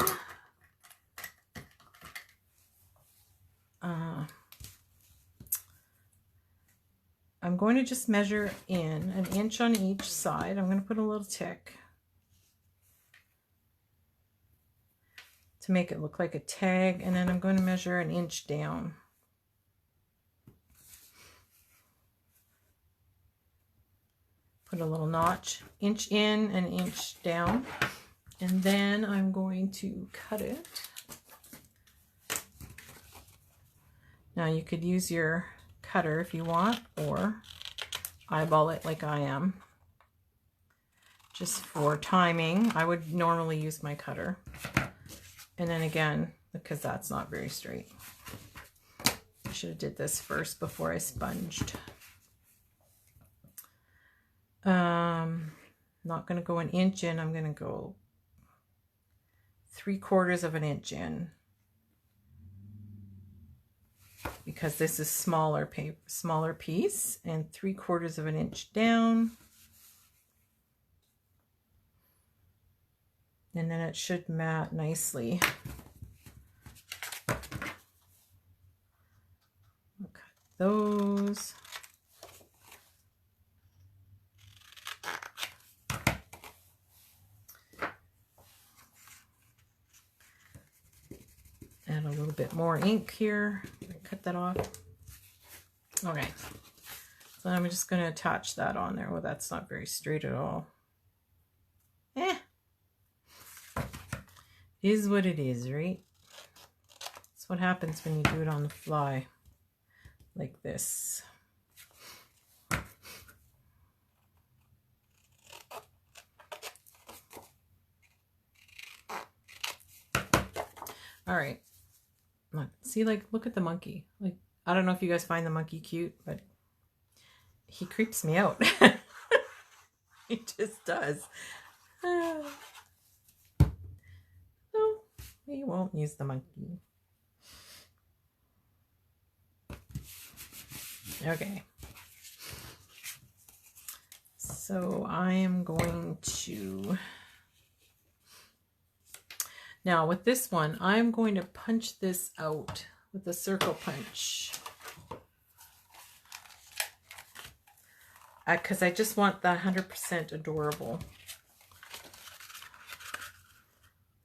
I'm going to just measure in 1 inch on each side. I'm going to put a little tick to make it look like a tag, and then I'm going to measure 1 inch down. Put a little notch, inch in and inch down, and then I'm going to cut it. Now you could use your cutter if you want, or eyeball it like I am. Just for timing, I would normally use my cutter. And then again, because that's not very straight. I should have did this first before I sponged. Not going to go 1 inch in, I'm going to go 3/4 of an inch in. Because this is smaller paper, smaller piece, and 3/4 of an inch down. And then it should mat nicely. I'll cut those. Add a little bit more ink here. Cut that off. Okay. So I'm just going to attach that on there. Well, that's not very straight at all. Is what it is, right? That's what happens when you do it on the fly. Like this. All right. See, like, look at the monkey. Like, I don't know if you guys find the monkey cute, but he creeps me out. He just does. No, we won't use the monkey. Okay. So I am going to... Now with this one, I'm going to punch this out with a circle punch. Because I just want that 100% adorable.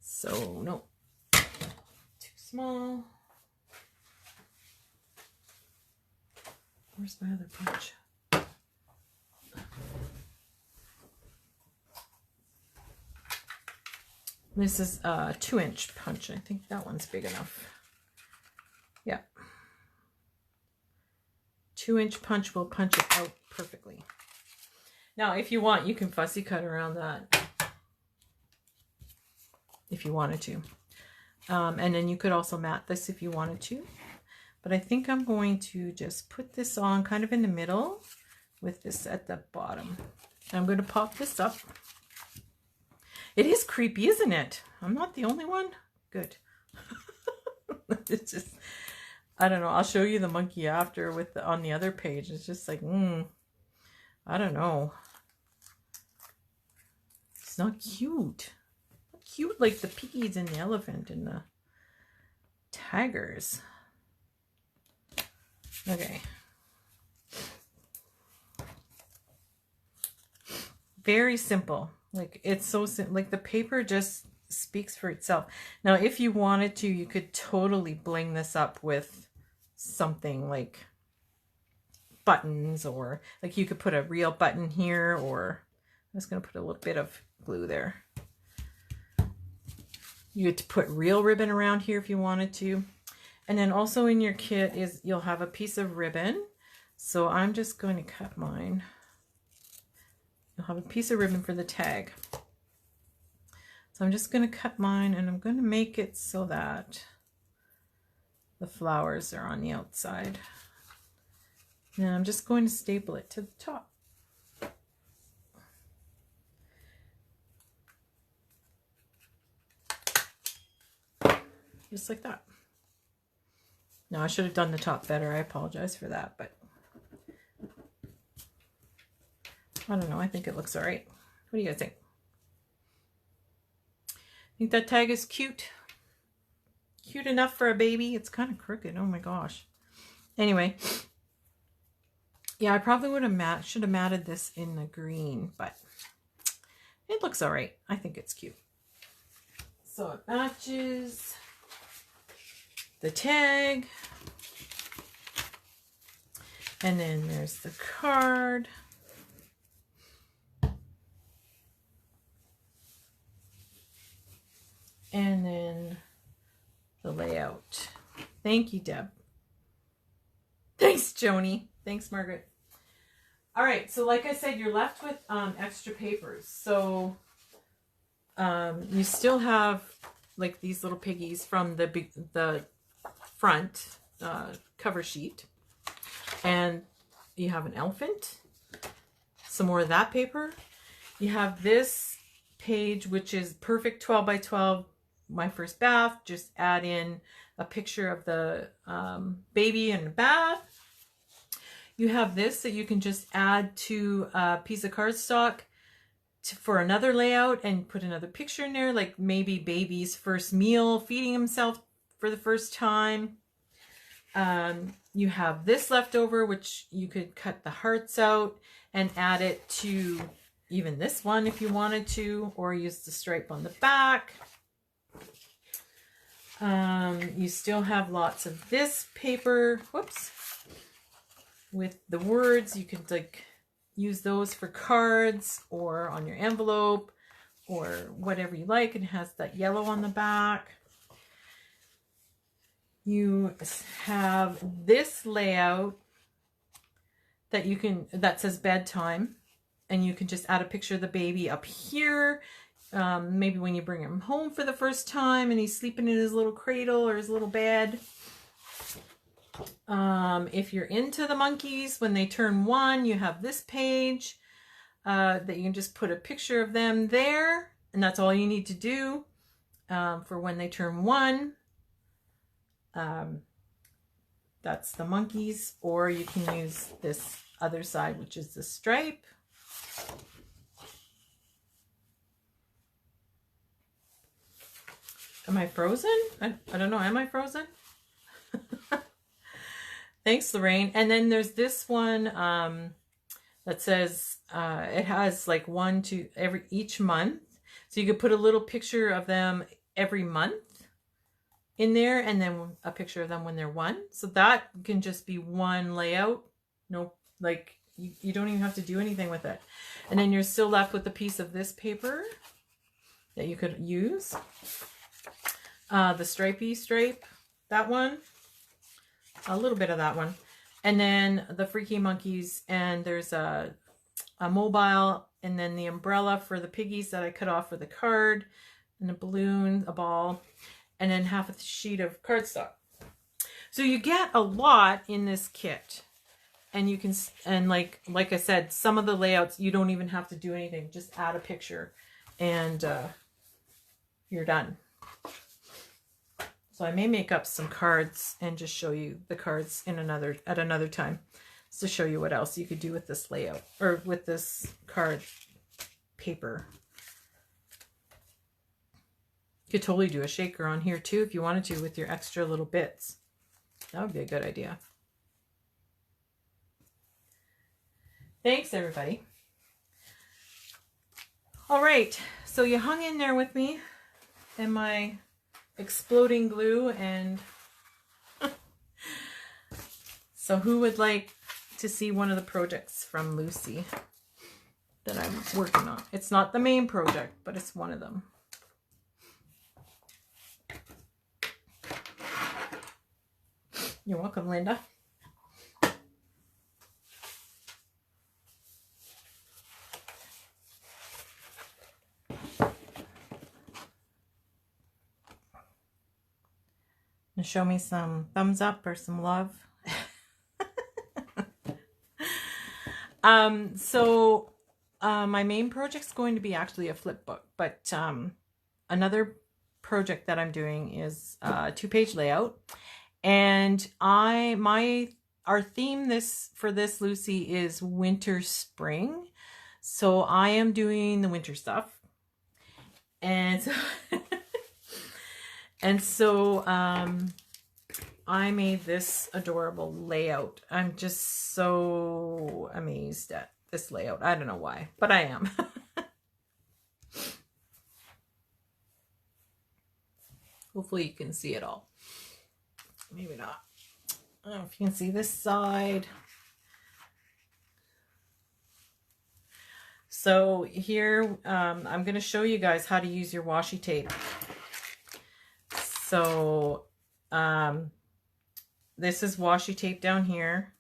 So, no. Too small. Where's my other punch? This is a 2-inch punch. I think that one's big enough. Yeah. 2-inch punch will punch it out perfectly. Now, if you want, you can fussy cut around that. If you wanted to. And then you could also mat this if you wanted to. But I think I'm going to just put this on kind of in the middle with this at the bottom. I'm going to pop this up. It is creepy, isn't it? I'm not the only one? Good. It's just, I don't know. I'll show you the monkey after with on the other page. It's just like, I don't know. It's not cute. Not cute like the piggies and the elephant and the tigers. Okay. Very simple. Like, it's so simple. Like, the paper just speaks for itself. Now, if you wanted to, you could totally bling this up with something like buttons, or like you could put a real button here, or I'm just going to put a little bit of glue there. You get to put real ribbon around here if you wanted to. And then also in your kit is you'll have a piece of ribbon. So I'm just going to cut mine. You'll have a piece of ribbon for the tag. So I'm just going to cut mine, and I'm going to make it so that the flowers are on the outside. And I'm just going to staple it to the top. Just like that. Now, I should have done the top better. I apologize for that, but I don't know. I think it looks all right. What do you guys think? Think that tag is cute? Cute enough for a baby? It's kind of crooked. Oh my gosh. Anyway. Yeah, I probably would have should have matted this in the green, but it looks all right. I think it's cute. So it matches the tag. And then there's the card. And then the layout. Thank you, Deb. Thanks, Joni. Thanks, Margaret. All right, so like I said, you're left with extra papers. So you still have like these little piggies from the front cover sheet. And you have an elephant, some more of that paper. You have this page, which is perfect 12 by 12, my first bath. Just add in a picture of the baby in the bath. You have this that you can just add to a piece of cardstock for another layout and put another picture in there, like maybe baby's first meal, feeding himself for the first time. You have this left over, which you could cut the hearts out and add it to even this one if you wanted to, or use the stripe on the back. You still have lots of this paper, whoops, with the words. You could like use those for cards or on your envelope or whatever you like. It has that yellow on the back. You have this layout that you can, that says bedtime, and you can just add a picture of the baby up here. Maybe when you bring him home for the first time and he's sleeping in his little cradle or his little bed. If you're into the monkeys, when they turn 1, you have this page that you can just put a picture of them there, and that's all you need to do for when they turn 1. That's the monkeys, or you can use this other side, which is the stripe. Am I frozen? I don't know. Am I frozen? Thanks, Lorraine. And then there's this one that says it has like one to each month. So you could put a little picture of them every month in there, and then a picture of them when they're one. So that can just be one layout. No, like you don't even have to do anything with it. And then you're still left with a piece of this paper that you could use. The stripy stripe, that one, a little bit of that one. And then the Freaky Monkeys, and there's a mobile, and then the umbrella for the piggies that I cut off for the card, and a balloon, a ball, and then half a sheet of cardstock. So you get a lot in this kit. And you can, and like I said, some of the layouts, you don't even have to do anything. Just add a picture and you're done. So I may make up some cards and just show you the cards at another time, just to show you what else you could do with this layout, or with this card paper. You could totally do a shaker on here too if you wanted to, with your extra little bits. That would be a good idea. Thanks, everybody. All right, so you hung in there with me and my exploding glue, and so who would like to see one of the projects from Lucy that I'm working on? It's not the main project, but it's one of them. You're welcome, Linda. And show me some thumbs up or some love. My main project's going to be actually a flip book, but another project that I'm doing is a 2-page layout. And our theme for this Lucy is winter spring. So I am doing the winter stuff. And so and so I made this adorable layout. I'm just so amazed at this layout. I don't know why, but I am. Hopefully you can see it all. Maybe not. I don't know if you can see this side. So here, I'm going to show you guys how to use your washi tape. So this is washi tape down here.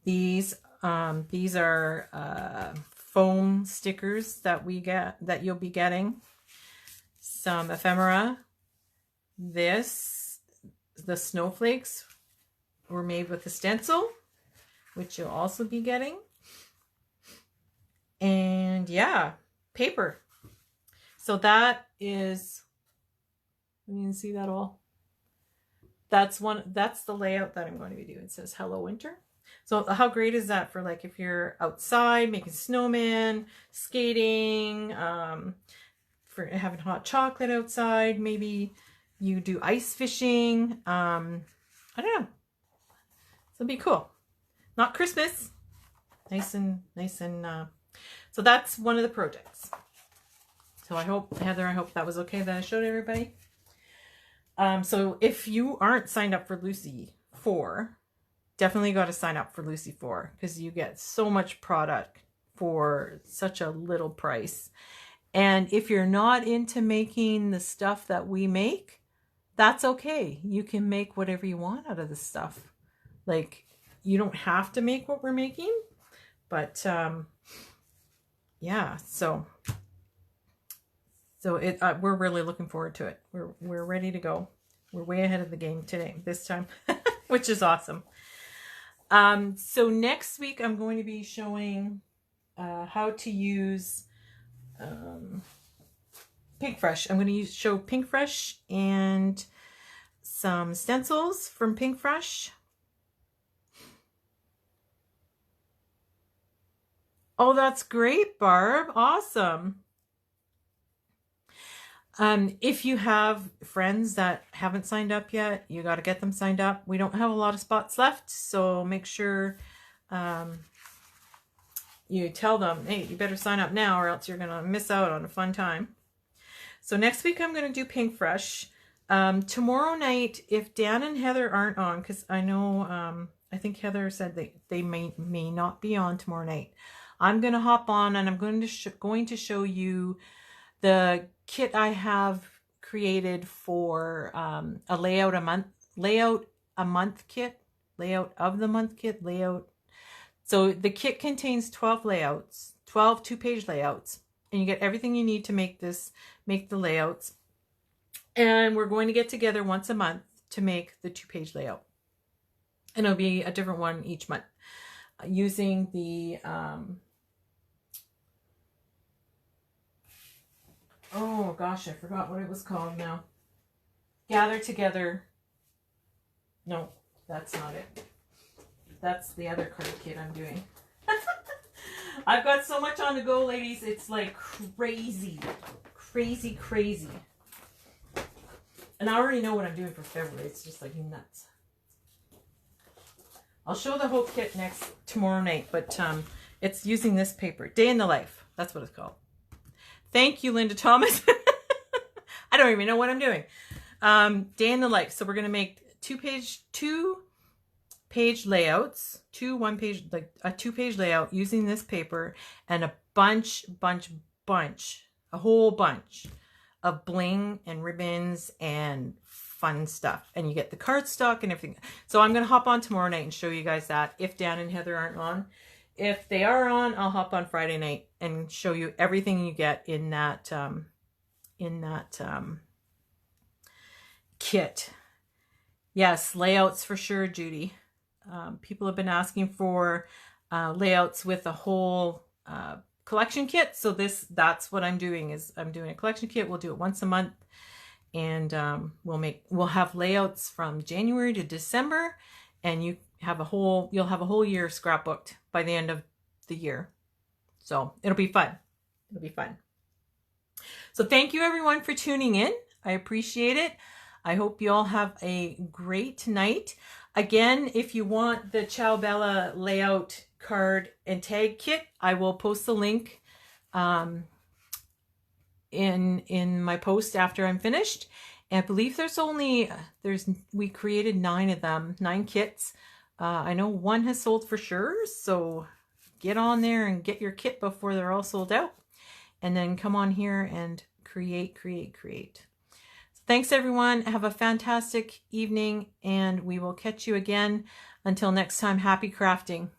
These are foam stickers that you'll be getting. Some ephemera. The snowflakes were made with a stencil, which you'll also be getting. And yeah, paper. So that is, you can see that all. That's the layout that I'm going to be doing. It says Hello Winter. So how great is that for, like, if you're outside making snowmen, skating, for having hot chocolate outside, maybe you do ice fishing. I don't know. So it'd be cool. Not Christmas. Nice and so that's one of the projects. So I hope, Heather, that was okay that I showed everybody. So if you aren't signed up for Lucy 4, definitely got to sign up for Lucy 4, because you get so much product for such a little price. And if you're not into making the stuff that we make, that's okay. You can make whatever you want out of the stuff. Like, you don't have to make what we're making, but yeah, so we're really looking forward to it. We're ready to go. We're way ahead of the game this time, which is awesome. So next week I'm going to be showing how to use Pink Fresh. I'm going to show Pink Fresh and some stencils from Pink Fresh. Oh, that's great, Barb. Awesome. If you have friends that haven't signed up yet, you got to get them signed up. We don't have a lot of spots left, so make sure you tell them, hey, you better sign up now or else you're going to miss out on a fun time. So next week I'm going to do Pink Fresh. Tomorrow night, if Dan and Heather aren't on, because I know, I think Heather said they may not be on tomorrow night. I'm going to hop on and I'm going to show you the kit I have created for a layout of the month kit. So the kit contains 12 layouts, 12 2-page layouts, and you get everything you need to make the layouts. And we're going to get together once a month to make the 2-page layout. And it'll be a different one each month using the, oh gosh, I forgot what it was called now. Gather Together. No, that's not it. That's the other card kit I'm doing. I've got so much on the go, ladies. It's like crazy. Crazy, crazy. And I already know what I'm doing for February. It's just like nuts. I'll show the whole kit tomorrow night, but it's using this paper. Day in the Life. That's what it's called. Thank you, Linda Thomas. I don't even know what I'm doing. Day in the Life. So we're going to make two-page layouts, a 2-page layout using this paper and a whole bunch of bling and ribbons and fun stuff. And you get the cardstock and everything. So I'm going to hop on tomorrow night and show you guys that if Dan and Heather aren't on. If they are on, I'll hop on Friday night and show you everything you get in that kit. Yes, layouts for sure, Judy. People have been asking for layouts with a whole collection kit. So that's what I'm doing is I'm doing a collection kit. We'll do it once a month, and we'll have layouts from January to December, and you'll have a whole year scrapbooked by the end of the year. So it'll be fun. It'll be fun. So thank you everyone for tuning in. I appreciate it. I hope you all have a great night. Again, if you want the Ciao Bella layout card and tag kit, I will post the link in my post after I'm finished. And I believe we created 9 of them, 9 kits. I know one has sold for sure, so get on there and get your kit before they're all sold out. And then come on here and create. Thanks everyone. Have a fantastic evening, and we will catch you again. Until next time, happy crafting.